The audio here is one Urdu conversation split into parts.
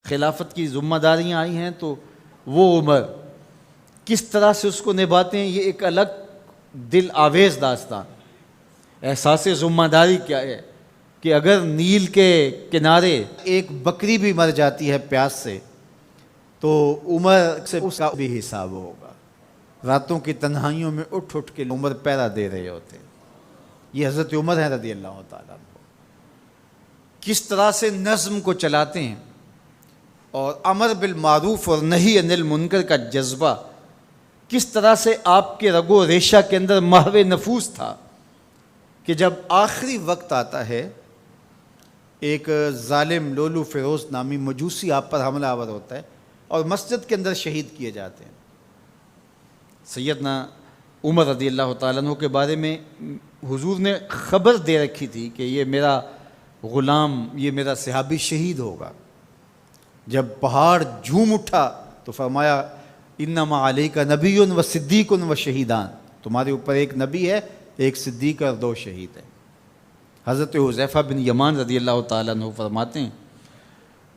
خلافت کی ذمہ داریاں آئی ہیں تو وہ عمر کس طرح سے اس کو نبھاتے ہیں، یہ ایک الگ دل آویز داستان۔ احساس ذمہ داری کیا ہے کہ اگر نیل کے کنارے ایک بکری بھی مر جاتی ہے پیاس سے تو عمر سے اس کا بھی حساب ہوگا۔ راتوں کی تنہائیوں میں اٹھ اٹھ کے عمر پہرا دے رہے ہوتے ہیں۔ یہ حضرت عمر ہیں رضی اللہ تعالیٰ عنہ، کس طرح سے نظم کو چلاتے ہیں، اور امر بالمعروف اور نہی عن المنکر کا جذبہ کس طرح سے آپ کے رگ و ریشہ کے اندر محو نفوس تھا کہ جب آخری وقت آتا ہے، ایک ظالم لولو فیروز نامی مجوسی آپ پر حملہ آور ہوتا ہے اور مسجد کے اندر شہید کیے جاتے ہیں۔ سیدنا عمر رضی اللہ تعالیٰ عنہ کے بارے میں حضور نے خبر دے رکھی تھی کہ یہ میرا غلام، یہ میرا صحابی شہید ہوگا۔ جب پہاڑ جھوم اٹھا تو فرمایا انما علیک نبی و صدیق و شہیدان، تمہارے اوپر ایک نبی ہے، ایک صدیق اور دو شہید ہیں۔ حضرت حذیفہ بن یمان رضی اللہ تعالیٰ عنہ فرماتے ہیں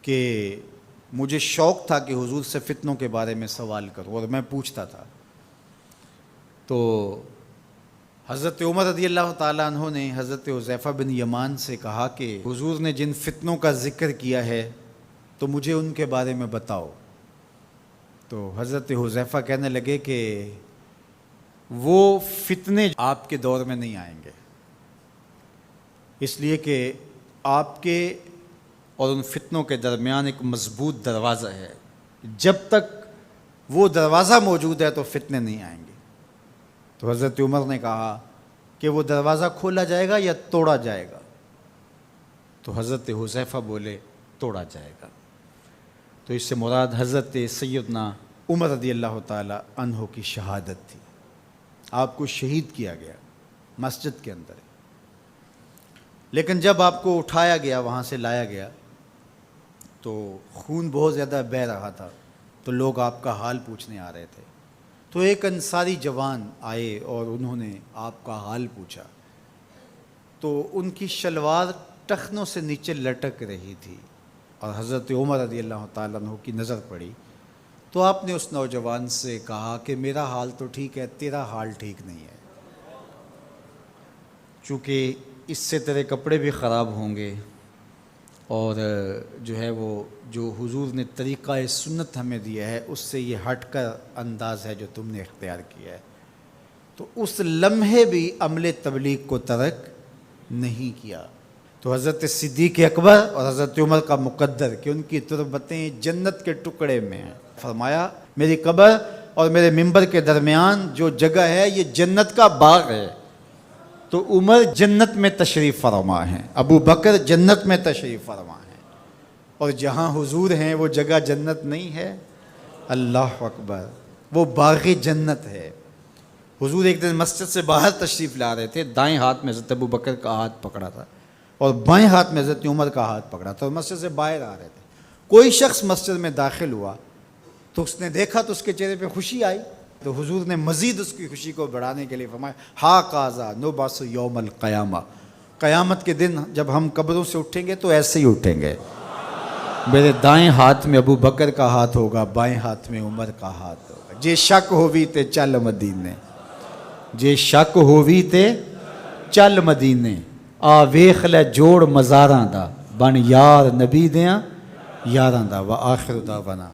کہ مجھے شوق تھا کہ حضور سے فتنوں کے بارے میں سوال کروں اور میں پوچھتا تھا، تو حضرت عمر رضی اللہ تعالیٰ عنہ نے حضرت حذیفہ بن یمان سے کہا کہ حضور نے جن فتنوں کا ذکر کیا ہے تو مجھے ان کے بارے میں بتاؤ۔ تو حضرت حذیفہ کہنے لگے کہ وہ فتنے آپ کے دور میں نہیں آئیں گے، اس لیے کہ آپ کے اور ان فتنوں کے درمیان ایک مضبوط دروازہ ہے، جب تک وہ دروازہ موجود ہے تو فتنے نہیں آئیں گے۔ تو حضرت عمر نے کہا کہ وہ دروازہ کھولا جائے گا یا توڑا جائے گا؟ تو حضرت حذیفہ بولے توڑا جائے گا۔ تو اس سے مراد حضرت سیدنا عمر رضی اللہ تعالی عنہ کی شہادت تھی۔ آپ کو شہید کیا گیا مسجد کے اندر، لیکن جب آپ کو اٹھایا گیا، وہاں سے لایا گیا تو خون بہت زیادہ بہہ رہا تھا، تو لوگ آپ کا حال پوچھنے آ رہے تھے۔ تو ایک انصاری جوان آئے اور انہوں نے آپ کا حال پوچھا، تو ان کی شلوار ٹخنوں سے نیچے لٹک رہی تھی اور حضرت عمر رضی اللہ تعالیٰ عنہ کی نظر پڑی، تو آپ نے اس نوجوان سے کہا کہ میرا حال تو ٹھیک ہے، تیرا حال ٹھیک نہیں ہے، چونکہ اس سے تیرے کپڑے بھی خراب ہوں گے، اور جو ہے وہ جو حضور نے طریقہ سنت ہمیں دیا ہے اس سے یہ ہٹ کر انداز ہے جو تم نے اختیار کیا ہے۔ تو اس لمحے بھی عمل تبلیغ کو ترک نہیں کیا۔ تو حضرت صدیق اکبر اور حضرت عمر کا مقدر کہ ان کی تربتیں جنت کے ٹکڑے میں ہیں، فرمایا میری قبر اور میرے منبر کے درمیان جو جگہ ہے یہ جنت کا باغ ہے۔ تو عمر جنت میں تشریف فرما ہیں، ابو بکر جنت میں تشریف فرما ہیں، اور جہاں حضور ہیں وہ جگہ جنت نہیں ہے؟ اللہ اکبر، وہ باغ جنت ہے۔ حضور ایک دن مسجد سے باہر تشریف لا رہے تھے، دائیں ہاتھ میں حضرت ابو بکر کا ہاتھ پکڑا تھا اور بائیں ہاتھ میں حضرت عمر کا ہاتھ پکڑا تھا، اور مسجد سے باہر آ رہے تھے۔ کوئی شخص مسجد میں داخل ہوا تو اس نے دیکھا تو اس کے چہرے پہ خوشی آئی، تو حضور نے مزید اس کی خوشی کو بڑھانے کے لیے فرمایا ہا قاذا نبعث یوم القیامہ، قیامت کے دن جب ہم قبروں سے اٹھیں گے تو ایسے ہی اٹھیں گے، میرے دائیں ہاتھ میں ابو بکر کا ہاتھ ہوگا، بائیں ہاتھ میں عمر کا ہاتھ ہوگا۔ جے شک ہووی تے چل مدینے، جے شک ہووی تے چل مدینے، آ ویخ لے جوڑ مزاراں دا، بن یار نبی دیاں یاراں دا۔ وآخر دعوانا